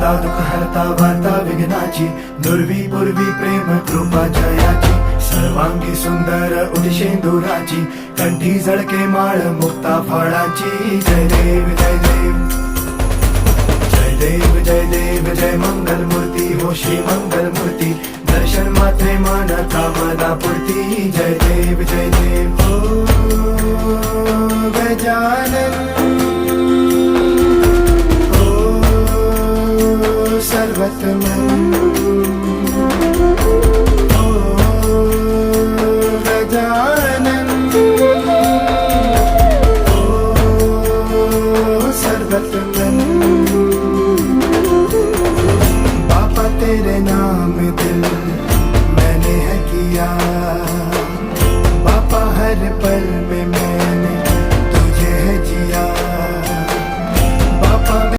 हरता दुःख हरता वार्ता विघ्नाची, दुर्वी पूर्वी प्रेम कृपा जयाची, सर्वांगी सुंदर उदिशेंदुराची, कंठी झळके माळ मुक्ता फळाची. जय देव जय देव जय देव जय देव जय मंगल मूर्ती हो श्री मंगल मूर्ती, दर्शन मात्रे मन कामना पूर्ती. जय देव जय देव हो गजानन हो सर्वतमन हो गजानन हो सर्वतमन. तेरे नाम